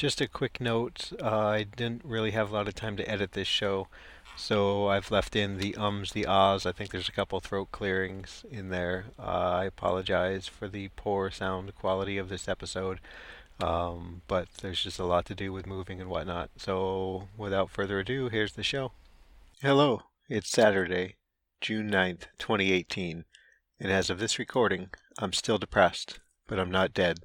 Just a quick note. I didn't really have a lot of time to edit this show, so I've left in the ums, the ahs. I think there's a couple throat clearings in there. I apologize for the poor sound quality of this episode, but there's just a lot to do with moving and whatnot. So without further ado, here's the show. Hello, it's Saturday, June 9th, 2018, and as of this recording, I'm still depressed, but I'm not dead.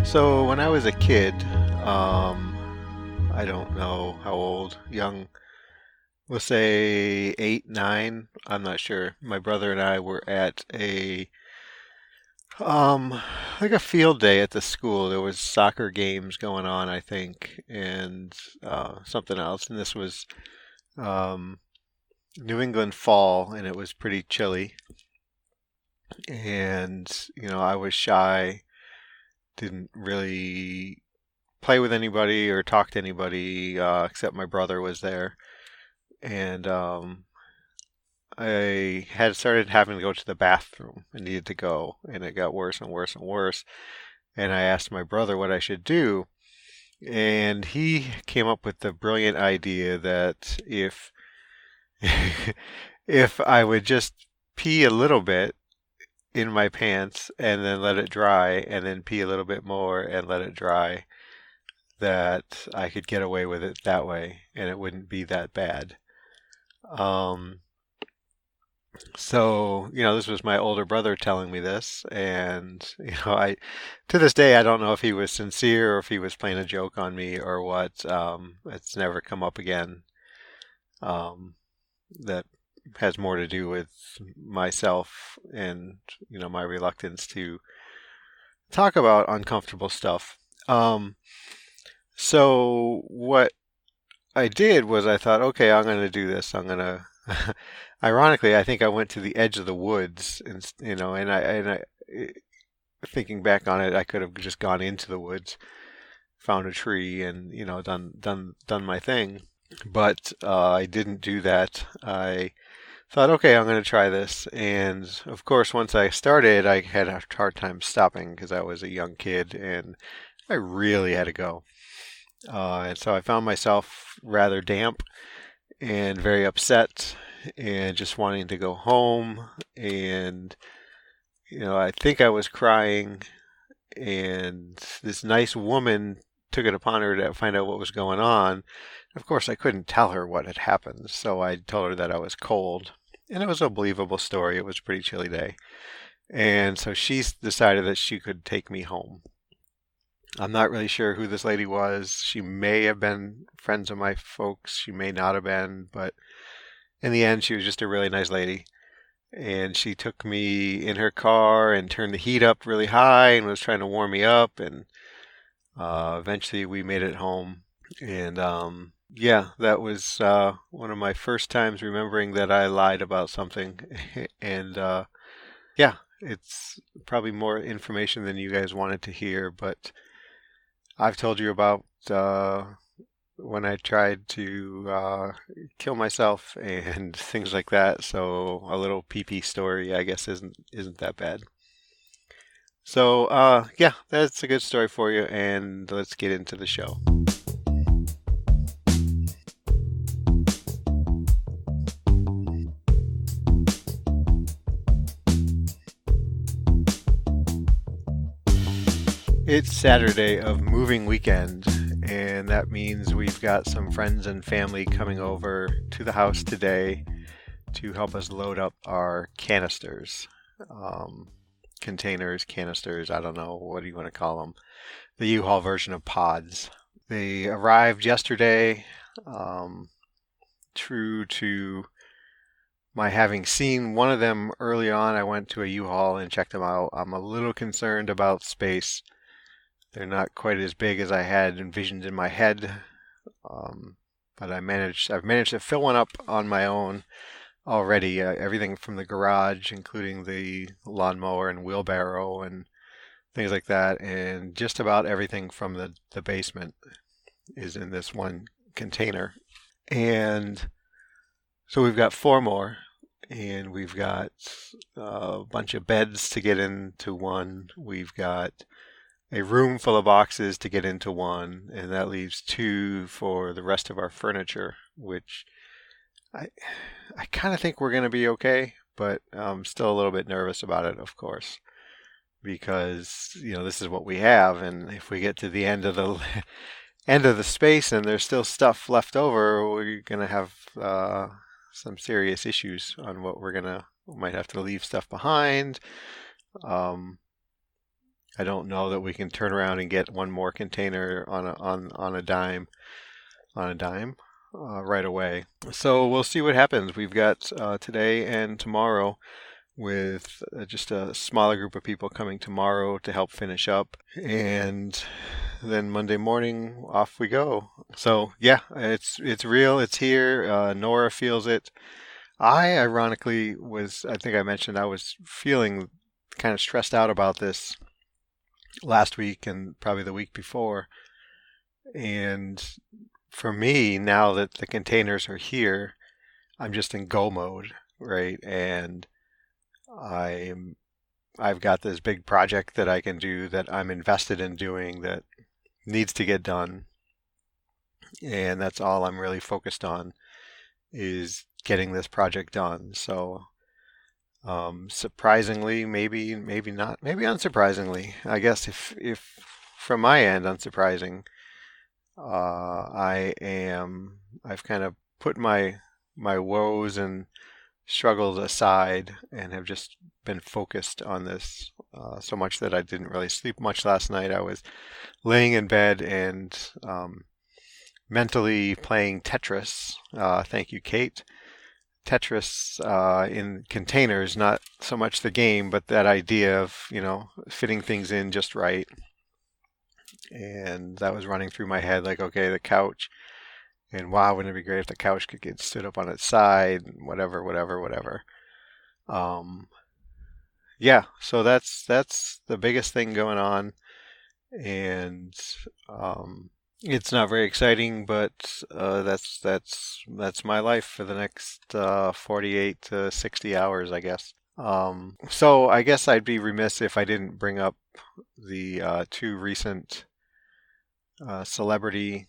So when I was a kid, I don't know how old, young, we'll say 8, 9, I'm not sure. My brother and I were at um, like a field day at the school. There was soccer games going on, I think, and something else. And this was um, New England fall, and it was pretty chilly. And, I was shy, didn't really play with anybody or talk to anybody except my brother was there. And I had started having to go to the bathroom and needed to go, and it got worse and worse and worse. And I asked my brother what I should do, and he came up with the brilliant idea that if I would just pee a little bit in my pants and then let it dry, and then pee a little bit more and let it dry, that I could get away with it that way, and it wouldn't be that bad. Um, so, this was my older brother telling me this, and, to this day, I don't know if he was sincere or if he was playing a joke on me or what. It's never come up again. That has more to do with myself and, my reluctance to talk about uncomfortable stuff. So what I did was I thought, okay, I'm going to do this. I'm going to Ironically, I think I went to the edge of the woods, and thinking back on it, I could have just gone into the woods, found a tree, and done my thing. But I didn't do that. I thought, okay, I'm going to try this, and of course, once I started, I had a hard time stopping because I was a young kid, and I really had to go. And so I found myself rather damp and very upset and just wanting to go home. And, I think I was crying. And this nice woman took it upon her to find out what was going on. Of course, I couldn't tell her what had happened. So I told her that I was cold. And it was a believable story. It was a pretty chilly day. And so she decided that she could take me home. I'm not really sure who this lady was. She may have been friends of my folks. She may not have been, but in the end, she was just a really nice lady. And she took me in her car and turned the heat up really high and was trying to warm me up. And eventually we made it home. And yeah, that was one of my first times remembering that I lied about something. And yeah, it's probably more information than you guys wanted to hear, but I've told you about when I tried to kill myself and things like that. So a little pee story, I guess, isn't that bad. So yeah, that's a good story for you, and let's get into the show. It's Saturday of moving weekend, and that means we've got some friends and family coming over to the house today to help us load up our canisters. Containers, canisters, I don't know, what do you want to call them? The U-Haul version of pods. They arrived yesterday. True to my having seen one of them early on, I went to a U-Haul and checked them out. I'm a little concerned about space. They're not quite as big as I had envisioned in my head, but I've managed to fill one up on my own already. Everything from the garage, including the lawnmower and wheelbarrow and things like that, and just about everything from the basement is in this one container. And So we've got four more, and we've got a bunch of beds to get into one. We've got a room full of boxes to get into one, and that leaves two for the rest of our furniture, which I I kind of think we're going to be okay, but I'm still a little bit nervous about it, of course, because this is what we have, and if we get to the end of the end of the space and there's still stuff left over, we're going to have some serious issues on what we might have to leave stuff behind. Um, I don't know that we can turn around and get one more container on a dime right away. So we'll see what happens. We've got today and tomorrow with just a smaller group of people coming tomorrow to help finish up, and then Monday morning off we go. So yeah, it's real. It's here. Nora feels it. I ironically I think I mentioned I was feeling kind of stressed out about this last week and probably the week before. And for me, now that the containers are here, I'm just in go mode, right? And I've got this big project that I can do that I'm invested in doing that needs to get done. And that's all I'm really focused on is getting this project done. So surprisingly, maybe not, maybe unsurprisingly, I guess if from my end unsurprising, I've kind of put my woes and struggles aside and have just been focused on this so much that I didn't really sleep much last night. I was laying in bed and mentally playing Tetris. Thank you, Kate. Tetris in containers, not so much the game, but that idea of, fitting things in just right. And that was running through my head like, okay, the couch. And wow, wouldn't it be great if the couch could get stood up on its side, whatever. Yeah, so that's the biggest thing going on. And it's not very exciting, but that's my life for the next 48 to 60 hours, I guess. So I guess I'd be remiss if I didn't bring up the two recent celebrity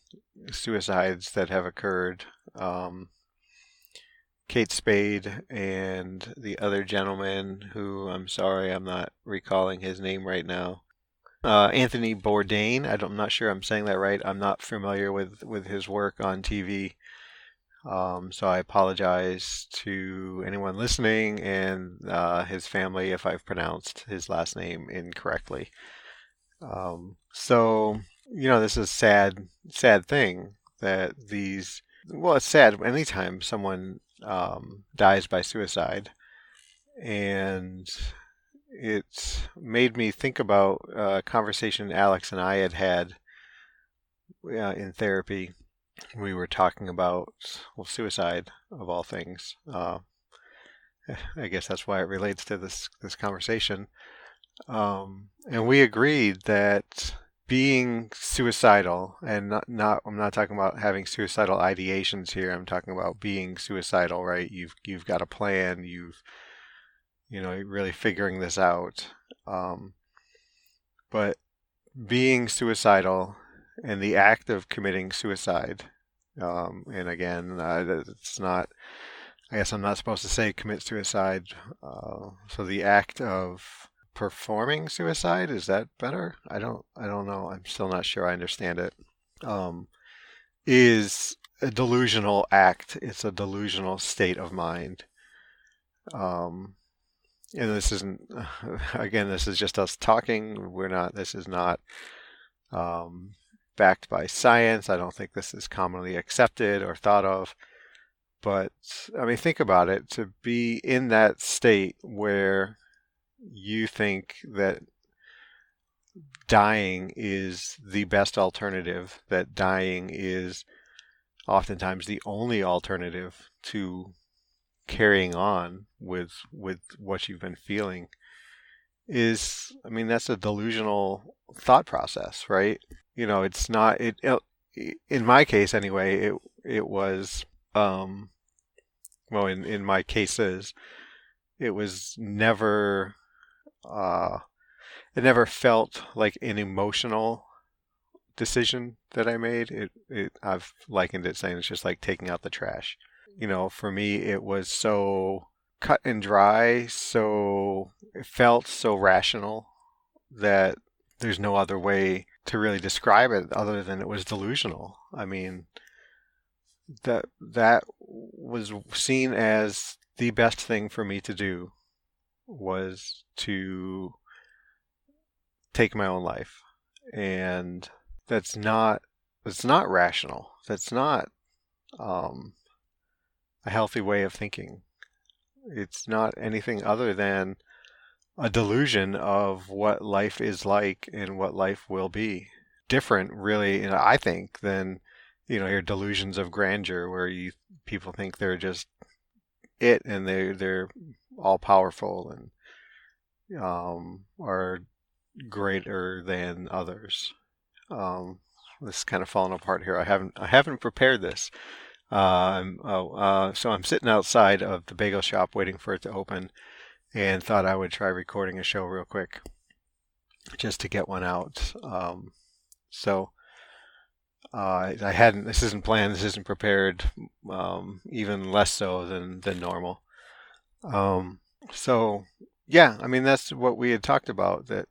suicides that have occurred. Kate Spade and the other gentleman who, I'm sorry, I'm not recalling his name right now. Anthony Bourdain. I'm not sure I'm saying that right. I'm not familiar with his work on TV. So I apologize to anyone listening and his family if I've pronounced his last name incorrectly. So, this is a sad thing that it's sad anytime someone dies by suicide. And it made me think about a conversation Alex and I had in therapy. We were talking about, suicide of all things. I guess that's why it relates to this conversation. And we agreed that being suicidal, and I'm not talking about having suicidal ideations here. I'm talking about being suicidal, right? You've got a plan. You're really figuring this out. But being suicidal and the act of committing suicide, and again, it's not. I guess I'm not supposed to say commit suicide. So the act of performing suicide, is that better? I don't know. I'm still not sure I understand it. Is a delusional act. It's a delusional state of mind. And this isn't, again, this is just us talking. This is not backed by science. I don't think this is commonly accepted or thought of. But, I mean, think about it. To be in that state where you think that dying is the best alternative, that dying is oftentimes the only alternative to carrying on with what you've been feeling that's a delusional thought process, right? It's not, in my case anyway, it was well, in my cases, it was never, uh, it never felt like an emotional decision that I made. I've likened it saying it's just like taking out the trash. For me, it was so cut and dry, so it felt so rational that there's no other way to really describe it other than it was delusional. I mean, that was seen as the best thing for me to do was to take my own life. And that's not that's not rational. That's not um, a healthy way of thinking. It's not anything other than a delusion of what life is like and what life will be. Different, really, I think, than your delusions of grandeur, where people think they're just it and they're all powerful and are greater than others. This is kind of falling apart here. I haven't prepared this. So I'm sitting outside of the bagel shop waiting for it to open, and thought I would try recording a show real quick just to get one out. So I hadn't. This isn't planned. This isn't prepared. Even less so than normal. Um, so yeah, I mean that's what we had talked about. That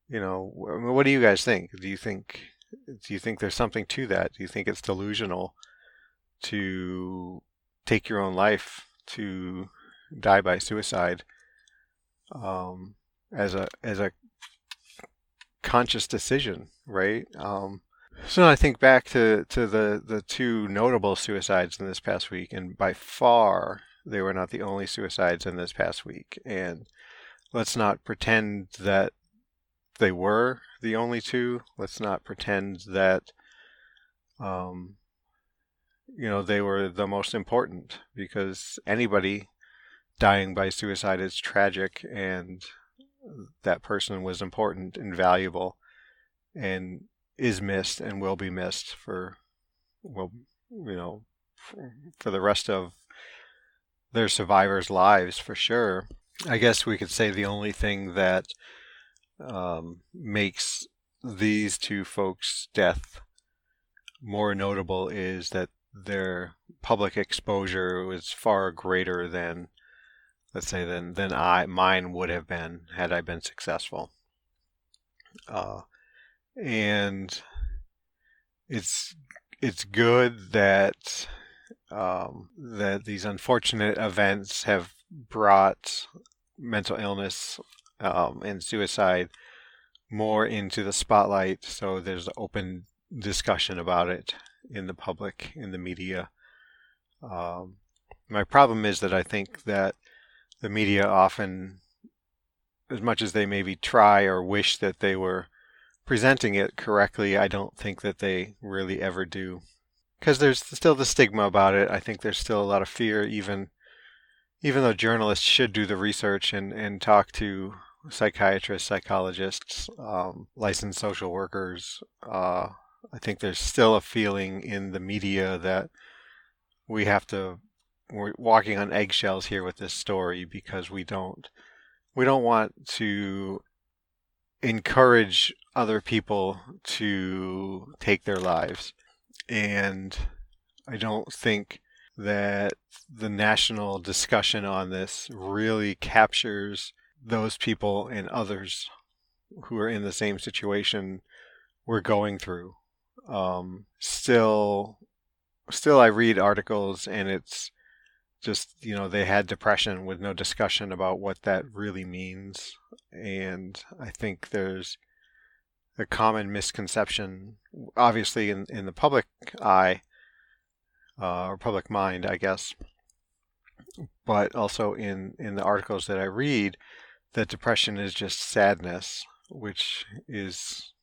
what do you guys think? Do you think there's something to that? Do you think it's delusional to take your own life, to die by suicide, as a conscious decision, right? So I think back to the two notable suicides in this past week, and by far they were not the only suicides in this past week. And let's not pretend that they were the only two. Let's not pretend that they were the most important, because anybody dying by suicide is tragic, and that person was important and valuable and is missed and will be missed well, for the rest of their survivors' lives, for sure. I guess we could say the only thing that makes these two folks' death more notable is that their public exposure was far greater than, let's say, than mine would have been had I been successful. And it's good that that these unfortunate events have brought mental illness and suicide more into the spotlight, so there's open discussion about it in the public, in the media. My problem is that I think that the media often, as much as they maybe try or wish that they were presenting it correctly, I don't think that they really ever do. Because there's still the stigma about it. I think there's still a lot of fear, even though journalists should do the research and talk to psychiatrists, psychologists, licensed social workers. I think there's still a feeling in the media that we're walking on eggshells here with this story, because we don't want to encourage other people to take their lives. And I don't think that the national discussion on this really captures those people and others who are in the same situation we're going through. Still I read articles, and it's just, they had depression with no discussion about what that really means. And I think there's a common misconception, obviously in the public eye, or public mind, I guess, but also in the articles that I read, that depression is just sadness, which is,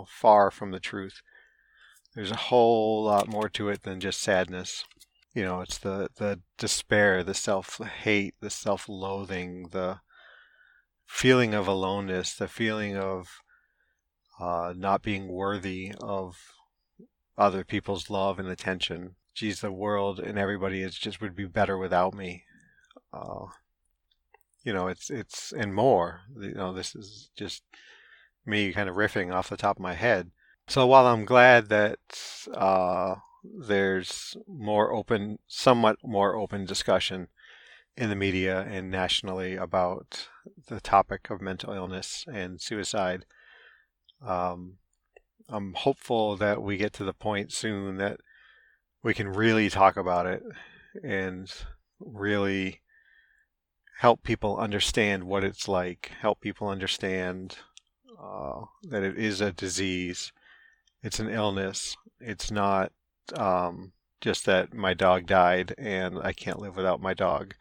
far from the truth. There's a whole lot more to it than just sadness. It's the despair, the self-hate, the self-loathing, the feeling of aloneness, the feeling of not being worthy of other people's love and attention. geez, the world and everybody is just would be better without me. Uh, it's and more. This is just me kind of riffing off the top of my head. So while I'm glad that there's somewhat more open discussion in the media and nationally about the topic of mental illness and suicide, um, I'm hopeful that we get to the point soon that we can really talk about it and really help people understand what it's like, help people understand that it is a disease, it's an illness, it's not just that my dog died and I can't live without my dog.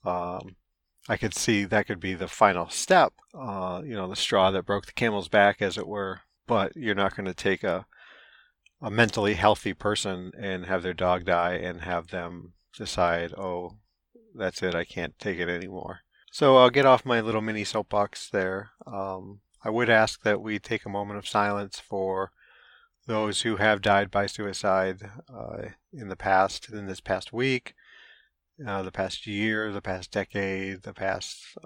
I could see that could be the final step, the straw that broke the camel's back, as it were. But you're not going to take a mentally healthy person and have their dog die and have them decide, oh, that's it, I can't take it anymore. So I'll get off my little mini soapbox there. I would ask that we take a moment of silence for those who have died by suicide in this past week, the past year, the past decade, the past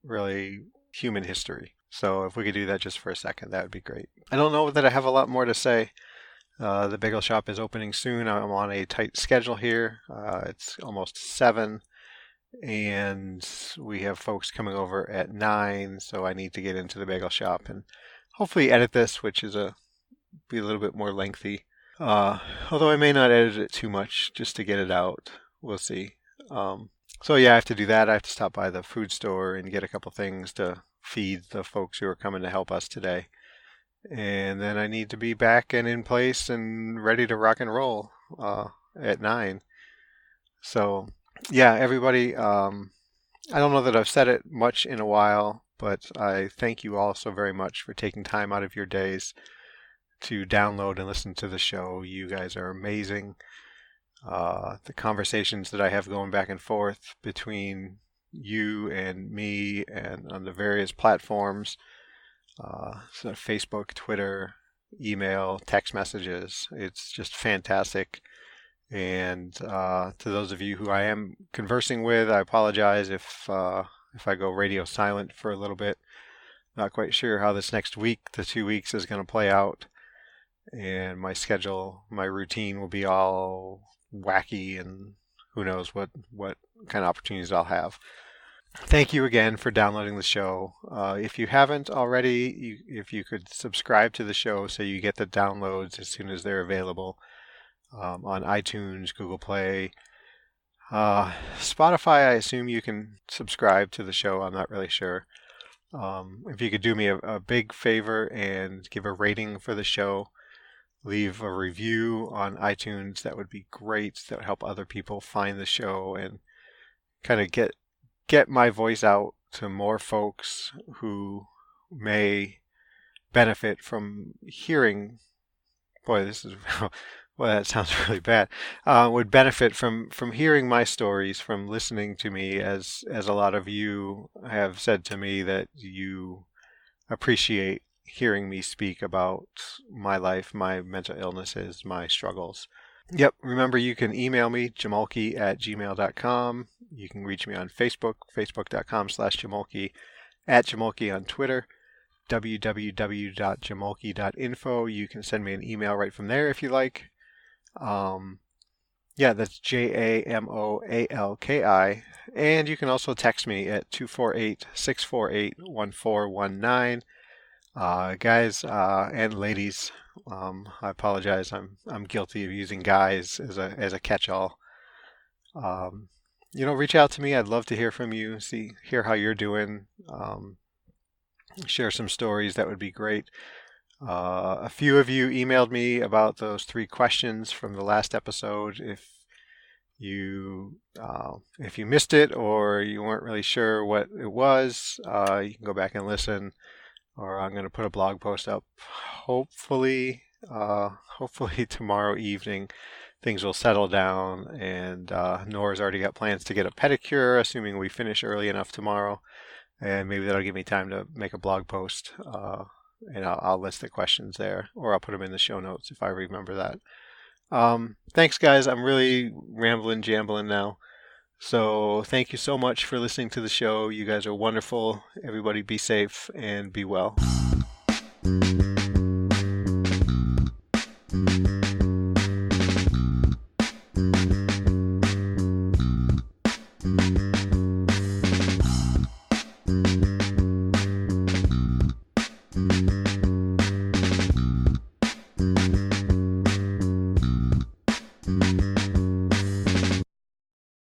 really human history. So if we could do that just for a second, that would be great. I don't know that I have a lot more to say. The bagel shop is opening soon. I'm on a tight schedule here. It's almost 7, and we have folks coming over at 9, so I need to get into the bagel shop and hopefully edit this, which is be a little bit more lengthy. Although I may not edit it too much just to get it out. We'll see. So yeah, I have to do that. I have to stop by the food store and get a couple things to feed the folks who are coming to help us today. And then I need to be back and in place and ready to rock and roll at 9. So yeah, everybody, I don't know that I've said it much in a while, but I thank you all so very much for taking time out of your days to download and listen to the show. You guys are amazing. The conversations that I have going back and forth between you and me and on the various platforms, so Facebook, Twitter, email, text messages, it's just fantastic. And to those of you who I am conversing with, I apologize if I go radio silent for a little bit. Not quite sure how this next week, the 2 weeks, is going to play out. And my schedule, my routine will be all wacky, and who knows what kind of opportunities I'll have. Thank you again for downloading the show. If you haven't already, if you could subscribe to the show so you get the downloads as soon as they're available on iTunes, Google Play, Spotify. I assume you can subscribe to the show. I'm not really sure. If you could do me a big favor and give a rating for the show, leave a review on iTunes, that would be great. That would help other people find the show and kind of get my voice out to more folks who may benefit from hearing. Boy, this is well, that sounds really bad. Would benefit from hearing my stories, from listening to me, as a lot of you have said to me that you appreciate hearing me speak about my life, my mental illnesses, my struggles. Yep, remember you can email me, jamoalki@gmail.com. You can reach me on Facebook, facebook.com/jamoalki, @jamoalki on Twitter, www.jamoalki.info. You can send me an email right from there if you like. Yeah, that's JAMOALKI. And you can also text me at 248-648-1419. Guys and ladies, I apologize. I'm guilty of using guys as a catch-all. Reach out to me. I'd love to hear from you. Hear how you're doing. Share some stories. That would be great. A few of you emailed me about those 3 questions from the last episode. If you missed it or you weren't really sure what it was, you can go back and listen. Or I'm going to put a blog post up. Hopefully tomorrow evening, things will settle down. And Nora's already got plans to get a pedicure, assuming we finish early enough tomorrow. And maybe that'll give me time to make a blog post. And I'll list the questions there, or I'll put them in the show notes if I remember that. Thanks, guys. I'm really rambling, jambling now. So thank you so much for listening to the show. You guys are wonderful. Everybody be safe and be well.